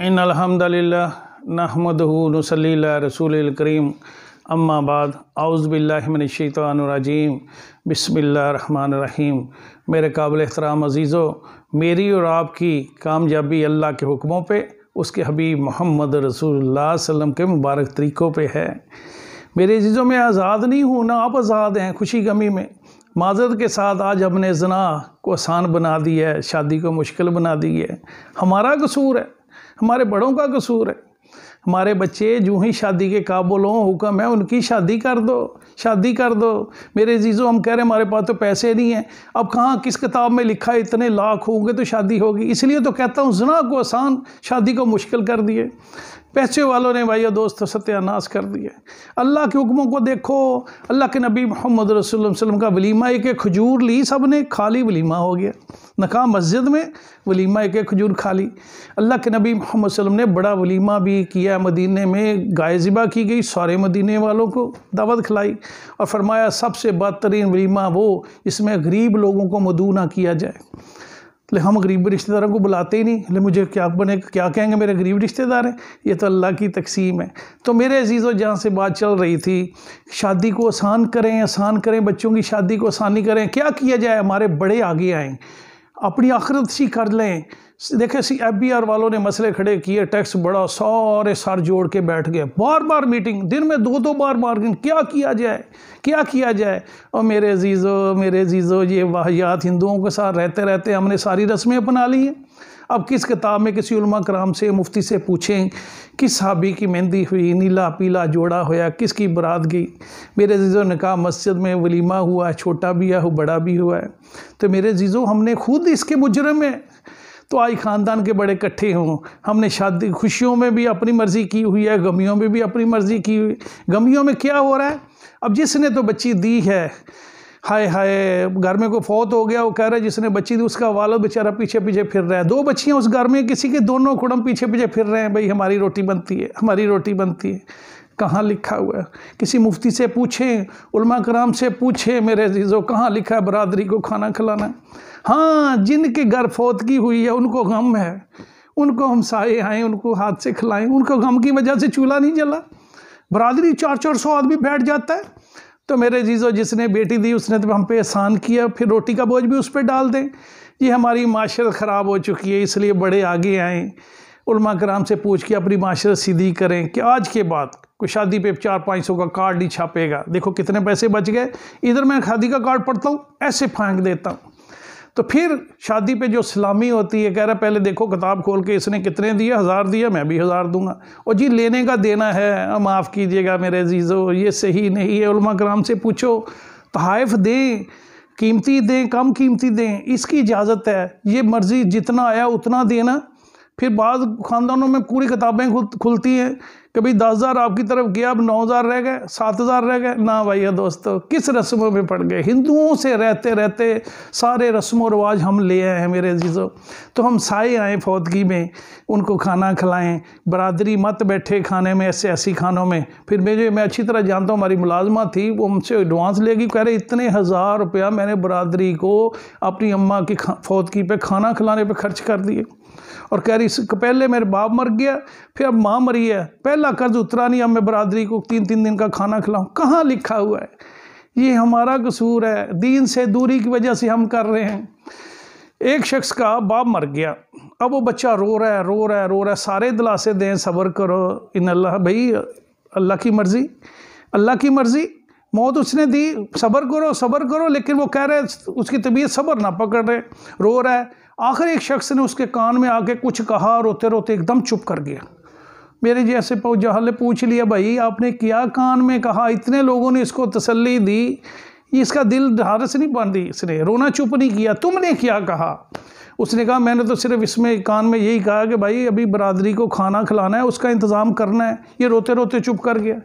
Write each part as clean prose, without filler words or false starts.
इन्नल हम्दुलिल्लाह नहमदुहु व नुसल्ली अला रसूलिल करीम अम्मा बाद औज़ु बिल्लाहि मिनश शैतानिर रजीम बिस्मिल्लाहिर रहमानिर रहीम। मेरे काबिल एहतराम अज़ीज़ो, मेरी और आपकी कामयाबी अल्लाह के हुक्मों पे, उसके हबीब मोहम्मद रसूलुल्लाह सल्लम के मुबारक तरीक़ों पे है। मेरे अज़ीज़ों, मैं आज़ाद नहीं हूँ ना आप आज़ाद हैं। खुशी गमी में माज़रत के साथ आज हमने ज़ना को आसान बना दिया है, शादी को मुश्किल बना दी है। हमारा कसूर है, हमारे बड़ों का कसूर है। हमारे बच्चे जो ही शादी के काबिल हों, हुक्म है उनकी शादी कर दो, शादी कर दो। मेरे अज़ीज़ों, हम कह रहे हैं हमारे पास तो पैसे नहीं हैं। अब कहाँ किस किताब में लिखा है इतने लाख होंगे तो शादी होगी? इसलिए तो कहता हूँ ज़ना को आसान, शादी को मुश्किल कर दिए। पैसे वालों ने भाई दोस्त सत्यानाश कर दिए। अल्लाह के हुक्मों को देखो। अल्लाह के नबी मोहम्मद रसूलुल्लाह सल्लल्लाहु अलैहि वसल्लम का वलीमा एक खजूर ली, सब ने खाली वलीमा हो गया। नका मस्जिद में वलीमा एक खजूर खाली। अल्लाह के नबी मोहम्मद सल्लल्लाहु अलैहि वसल्लम ने बड़ा वलीमा भी किया। मदीने में गाय ज़िबा की गई, सारे मदीने वालों को दावत खिलाई और फरमाया सबसे बदतरीन वलीमा वो जिसमें गरीब लोगों को मदऊ ना किया जाए। ले हम गरीब रिश्तेदारों को बुलाते ही नहीं। ले मुझे क्या बने, क्या कहेंगे मेरे गरीब रिश्तेदार हैं? ये तो अल्लाह की तकसीम है। तो मेरे अजीज़ों, जहाँ से बात चल रही थी, शादी को आसान करें, आसान करें, बच्चों की शादी को आसानी करें। क्या किया जाए? हमारे बड़े आगे आएँ, अपनी आखिरत सी कर लें। देखें FBR वालों ने मसले खड़े किए, टैक्स बढ़ा, सारे सर जोड़ के बैठ गए। बार बार मीटिंग, दिन में दो बार बार्गिन। क्या किया जाए, क्या किया जाए? और मेरे अजीज़ों, ये वाहियात हिंदुओं के साथ रहते रहते हमने सारी रस्में अपना ली हैं। अब किस किताब में किसी उलमा कराम से, मुफ्ती से पूछें किस साहबी की मेहंदी हुई, नीला पीला जोड़ा होया, किसकी बारात गई? मेरे अजीज़ों, निकाह मस्जिद में वलीमा हुआ है, छोटा भी है, बड़ा भी हुआ है। तो मेरे अजीज़ों, हमने खुद इसके मुजरिम हैं। तो आज ख़ानदान के बड़े इकट्ठे हों। हमने शादी खुशियों में भी अपनी मर्ज़ी की हुई है, गमियों में भी अपनी मर्ज़ी की हुई। गमियों में क्या हो रहा है? अब जिसने तो बच्ची दी है, हाय हाय, घर में कोई फौत हो गया, वो कह रहा है जिसने बच्ची दी उसका वालिद बेचारा पीछे पीछे फिर रहा है। 2 बच्चियां उस घर में, किसी के दोनों कुड़म पीछे पीछे फिर रहे हैं, भाई हमारी रोटी बनती है, हमारी रोटी बनती है। कहाँ लिखा हुआ है? किसी मुफ्ती से पूछें, उलमा कराम से पूछें मेरे अजीज़ों, कहाँ लिखा है बरादरी को खाना खिलाना? हाँ, जिनके घर फौतगी हुई है उनको गम है, उनको हम साए आएँ, उनको हाथ से खिलाएं। उनको गम की वजह से चूल्हा नहीं जला। बरादरी 400 आदमी बैठ जाता है। तो मेरे अजीज़ों, जिसने बेटी दी उसने तो हम पे एहसान किया, फिर रोटी का बोझ भी उस पर डाल दें। ये हमारी माशरत ख़राब हो चुकी है, इसलिए बड़े आगे आएँ, उलमा कराम से पूछ के अपनी माशरत सीधी करें कि आज के बाद कोई शादी पे 400-500 का कार्ड नहीं छापेगा। देखो कितने पैसे बच गए। इधर मैं शादी का कार्ड पढ़ता हूँ, ऐसे फेंक देता हूँ। तो फिर शादी पे जो सलामी होती है, कह रहा पहले देखो किताब खोल के इसने कितने दिए, 1000 दिया, मैं भी 1000 दूंगा। और जी लेने का देना है, माफ़ कीजिएगा मेरे अजीज़ों, ये सही नहीं है। उलमा कराम से पूछो, तहाइफ दें, कीमती दें, कम कीमती दें, इसकी इजाज़त है। ये मर्ज़ी जितना आया उतना देना। फिर बाद ख़ानदानों में पूरी किताबें खुलती हैं, कभी 10,000 आपकी तरफ गया, अब 9,000 रह गए, 7,000 रह गए। ना भैया दोस्तों, किस रस्मों में पड़ गए? हिंदुओं से रहते रहते सारे रस्म व रिवाज हम ले आए हैं मेरे अजीज़ों। तो हम साए आएँ फौतगी में, उनको खाना खिलाएं। बरादरी मत बैठे खाने में, ऐसी खानों में। फिर मैं अच्छी तरह जानता हूँ, हमारी मुलाजमा थी, वो हमसे एडवांस लेगी, कह रहे इतने 1000 रुपया मैंने बरादरी को अपनी अम्मा की फौतगी पे खाना खिलाने पे खर्च कर दिए। और कह रही पहले मेरे बाप मर गया, फिर अब माँ मरी है, पहला कर्ज उतरा नहीं, अब मैं बरादरी को 3-3 दिन का खाना खिलाऊं। कहाँ लिखा हुआ है? ये हमारा कसूर है, दीन से दूरी की वजह से हम कर रहे हैं। एक शख्स का बाप मर गया, अब वो बच्चा रो रहा है। सारे दिलासे दें, सब्र करो, इन अल्लाह, भाई अल्लाह की मर्ज़ी, अल्लाह की मर्ज़ी। मौत उसने दी, सब्र करो, लेकिन वो कह रहे उसकी तबीयत सब्र ना पकड़ रहे, रो रहा है। आखिर एक शख्स ने उसके कान में आके कुछ कहा, रोते रोते एकदम चुप कर गया। मेरे जैसे जहाल ने पूछ लिया, भाई आपने क्या कान में कहा? इतने लोगों ने इसको तसल्ली दी, इसका दिल ढारस नहीं बांधी, इसने रोना चुप नहीं किया। तुमने क्या कहा? उसने कहा मैंने तो सिर्फ इसमें कान में यही कहा कि भाई अभी बरादरी को खाना खिलाना है, उसका इंतज़ाम करना है। ये रोते रोते चुप कर गया।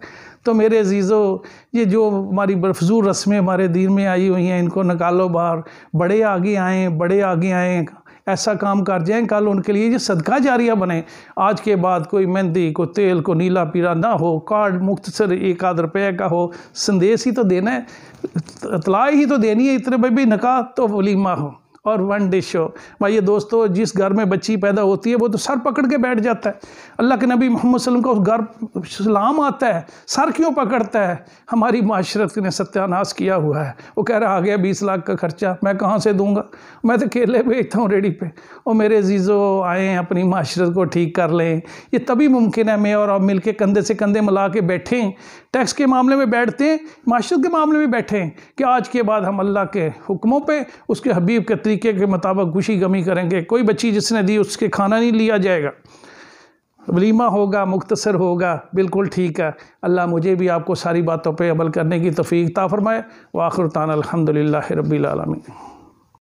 तो मेरे अजीज़ों, ये जो हमारी बफजूल रस्में हमारे दीन में आई हुई हैं, इनको निकालो बाहर। बड़े आगे आएँ, ऐसा काम कर जाएं कल उनके लिए ये सदका जारिया बने। आज के बाद कोई मेहंदी, को तेल, को नीला पीला ना हो, कार्ड मुख्तसर 1-आध रुपये का हो। संदेश ही तो देना है, इतला ही तो देनी है, इतने भाई निकाह तो वलीमा हो। और 1 डिश हो। भाई ये दोस्तों, जिस घर में बच्ची पैदा होती है वो तो सर पकड़ के बैठ जाता है। अल्लाह के नबी मोहम्मद सल्लल्लाहु अलैहि वसल्लम का उस घर सलाम आता है, सर क्यों पकड़ता है? हमारी माशरत ने सत्यानाश किया हुआ है। वो कह रहा आ गया 20 लाख का खर्चा, मैं कहाँ से दूंगा, मैं तो केले बेचता हूँ रेडी पे। और मेरे अजीज़ों, आएँ अपनी माशरत को ठीक कर लें। ये तभी मुमकिन है मैं और आप मिल के कंधे से कंधे मिला के बैठें, टैक्स के मामले में बैठते हैं, माशरत के मामले में बैठें कि आज के बाद हम अल्लाह के हुक्मों पे, उसके हबीब के तरीके के मुताबिक खुशी गमी करेंगे। कोई बच्ची जिसने दी उसके खाना नहीं लिया जाएगा, वलीमा होगा, मुख्तसर होगा, बिल्कुल ठीक है। अल्लाह मुझे भी आपको सारी बातों पे अमल करने की तौफीक अता फरमाए। व आखिर दाना अल्हम्दुलिल्लाहि रब्बिल आलमीन।